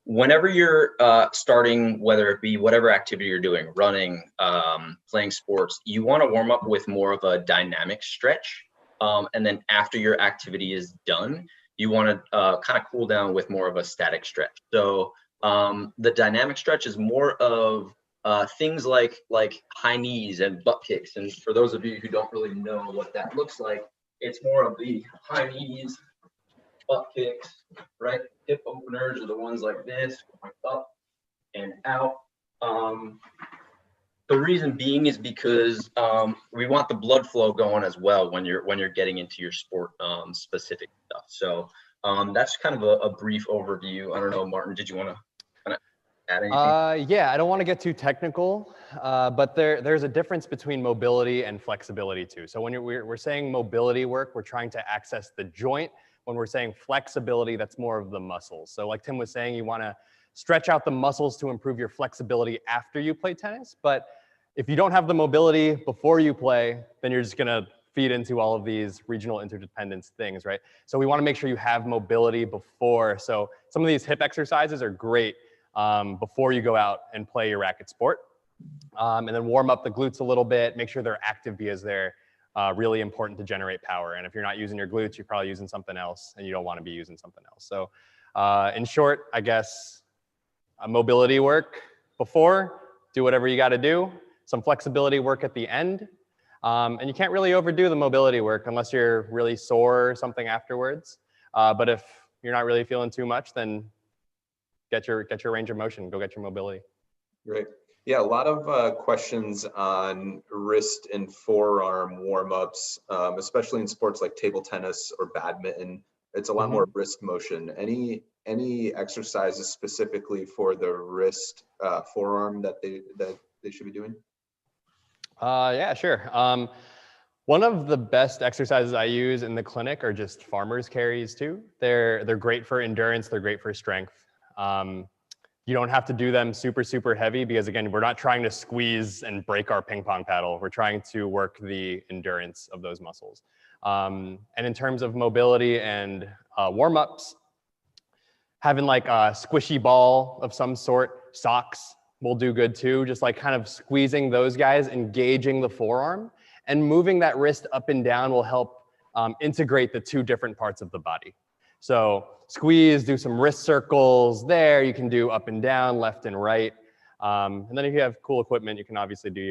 whenever you're starting, whether it be whatever activity you're doing, running, playing sports, you want to warm up with more of a dynamic stretch. And then after your activity is done, you want to kind of cool down with more of a static stretch. So the dynamic stretch is more of things like high knees and butt kicks. And for those of you who don't really know what that looks like, it's more of the high knees, butt kicks, right? Hip openers are the ones like this, going up and out. The reason being is because we want the blood flow going as well when you're getting into your sport specific stuff. So that's kind of a brief overview. I don't know, Martin, did you want to kind of add anything? Yeah, I don't want to get too technical, but there's a difference between mobility and flexibility too. So when we're saying mobility work, we're trying to access the joint. When we're saying flexibility, that's more of the muscles. So like Tim was saying, you want to stretch out the muscles to improve your flexibility after you play tennis. But if you don't have the mobility before you play, then you're just going to feed into all of these regional interdependence things, right? So we want to make sure you have mobility before. So some of these hip exercises are great before you go out and play your racket sport. And then warm up the glutes a little bit, make sure they're active because they're really important to generate power. And if you're not using your glutes, you're probably using something else and you don't want to be using something else. So in short, I guess mobility work before, do whatever you got to do, some flexibility work at the end. And you can't really overdo the mobility work unless you're really sore or something afterwards. But if you're not really feeling too much, then get your range of motion, go get your mobility. Great. Yeah, a lot of questions on wrist and forearm warm-ups, especially in sports like table tennis or badminton. It's a lot more wrist motion. Any exercises specifically for the wrist forearm that they should be doing? Yeah, sure. One of the best exercises I use in the clinic are just farmer's carries too. They're great for endurance. They're great for strength. You don't have to do them super heavy because again, we're not trying to squeeze and break our ping pong paddle. We're trying to work the endurance of those muscles. And in terms of mobility and warm-ups, having like a squishy ball of some sort, socks will do good too. Just like kind of squeezing those guys, engaging the forearm, and moving that wrist up and down will help integrate the two different parts of the body. So squeeze, do some wrist circles there. You can do up and down, left and right. And then if you have cool equipment, you can obviously do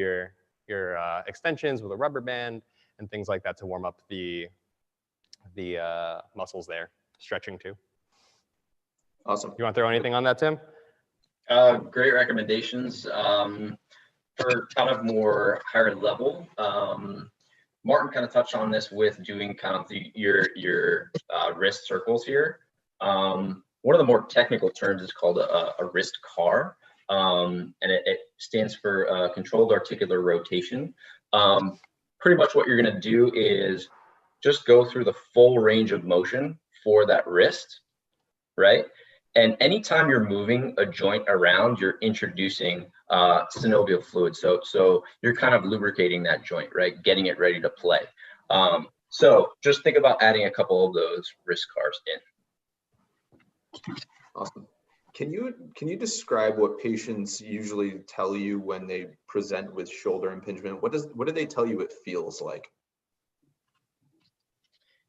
your extensions with a rubber band and things like that to warm up the muscles there, stretching too. Awesome. You want to throw anything on that, Tim? Great recommendations. For kind of more higher level, Martin kind of touched on this with doing kind of your wrist circles here. One of the more technical terms is called a wrist car, and it stands for controlled articular rotation. Pretty much what you're going to do is just go through the full range of motion for that wrist, right? And anytime you're moving a joint around, you're introducing synovial fluid. So you're kind of lubricating that joint, right? Getting it ready to play. So just think about adding a couple of those wrist cars in. Awesome. Can you describe what patients usually tell you when they present with shoulder impingement? What do they tell you it feels like?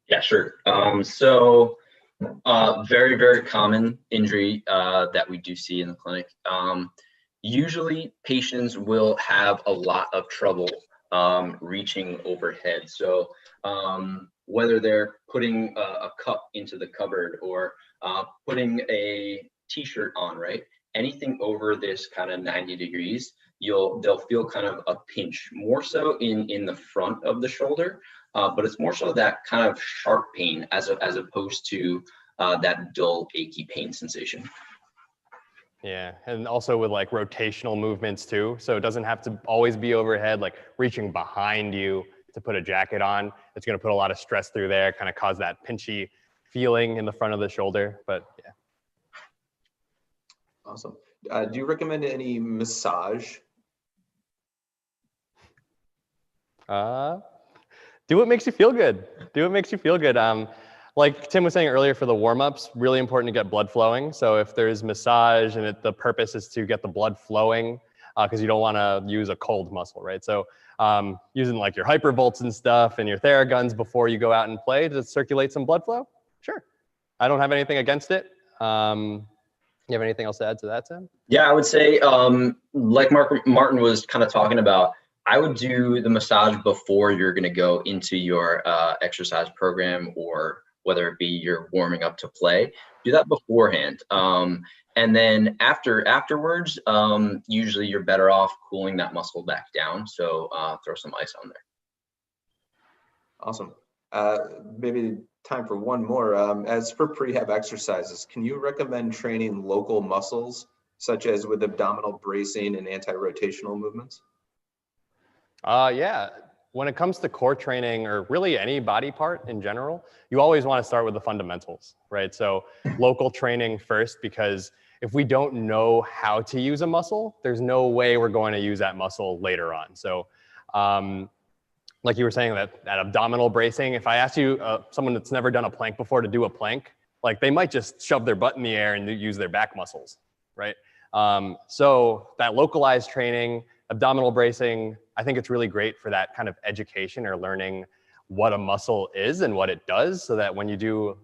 Yeah, sure. So Very, very common injury that we do see in the clinic. Usually patients will have a lot of trouble reaching overhead. So whether they're putting a cup into the cupboard or putting a t-shirt on, right? Anything over this kind of 90 degrees, they'll feel kind of a pinch, more so in the front of the shoulder, but it's more so that kind of sharp pain as opposed to that dull, achy pain sensation. Yeah, and also with like rotational movements too. So it doesn't have to always be overhead, like reaching behind you to put a jacket on. It's going to put a lot of stress through there, kind of cause that pinchy feeling in the front of the shoulder. But yeah. Awesome. Do you recommend any massage? Do what makes you feel good. Do what makes you feel good. Like Tim was saying earlier, for the warm-ups, really important to get blood flowing. So if there's massage and the purpose is to get the blood flowing, because you don't want to use a cold muscle, right? So using like your hypervolts and stuff and your Theraguns before you go out and play to circulate some blood flow, sure. I don't have anything against it. You have anything else to add to that, Tim? Yeah, I would say, like Martin was kind of talking about, I would do the massage before you're going to go into your exercise program, or whether it be you're warming up to play. Do that beforehand. And then afterwards, usually you're better off cooling that muscle back down. So throw some ice on there. Awesome. Maybe time for one more. As for prehab exercises, can you recommend training local muscles, such as with abdominal bracing and anti-rotational movements? Yeah. When it comes to core training, or really any body part in general, you always want to start with the fundamentals, right? So local training first, because if we don't know how to use a muscle, there's no way we're going to use that muscle later on. So like you were saying, that abdominal bracing, if I ask you, someone that's never done a plank before, to do a plank, like they might just shove their butt in the air and use their back muscles, right? So that localized training, abdominal bracing, I think it's really great for that kind of education, or learning what a muscle is and what it does, so that when you do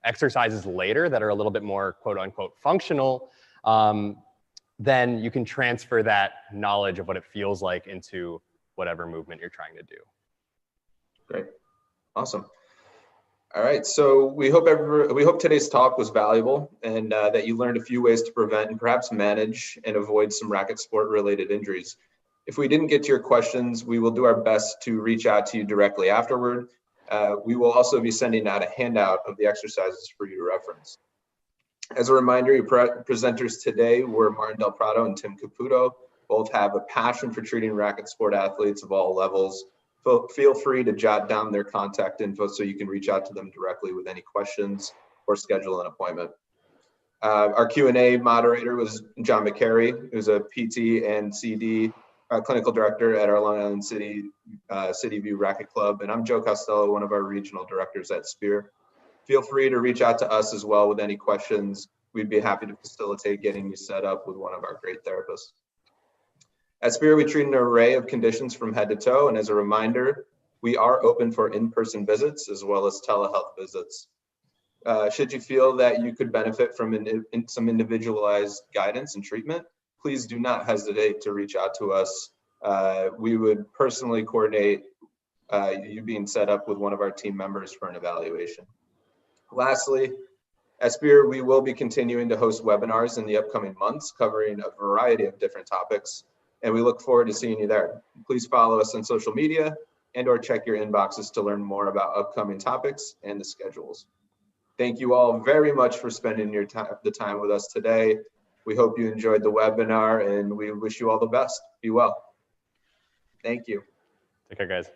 exercises later that are a little bit more quote unquote functional, then you can transfer that knowledge of what it feels like into whatever movement you're trying to do. Great. Awesome. All right. So we hope today's talk was valuable, and that you learned a few ways to prevent and perhaps manage and avoid some racket sport related injuries. If we didn't get to your questions, we will do our best to reach out to you directly afterward. We will also be sending out a handout of the exercises for you to reference. As a reminder, your presenters today were Martin Del Prado and Tim Caputo. Both have a passion for treating racket sport athletes of all levels. Feel free to jot down their contact info so you can reach out to them directly with any questions or schedule an appointment. Our Q&A moderator was John McCary, who's a PT and CD clinical director at our Long Island City View Racquet Club. And I'm Joe Costello, one of our regional directors at Spear. Feel free to reach out to us as well with any questions. We'd be happy to facilitate getting you set up with one of our great therapists. At Spear, we treat an array of conditions from head to toe. And as a reminder, we are open for in-person visits as well as telehealth visits. Should you feel that you could benefit from some individualized guidance and treatment, please do not hesitate to reach out to us. We would personally coordinate you being set up with one of our team members for an evaluation. Lastly, at Spear, we will be continuing to host webinars in the upcoming months covering a variety of different topics, and we look forward to seeing you there. Please follow us on social media and/or check your inboxes to learn more about upcoming topics and the schedules. Thank you all very much for spending the time with us today. We hope you enjoyed the webinar, and we wish you all the best. Be well. Thank you. Take care, guys.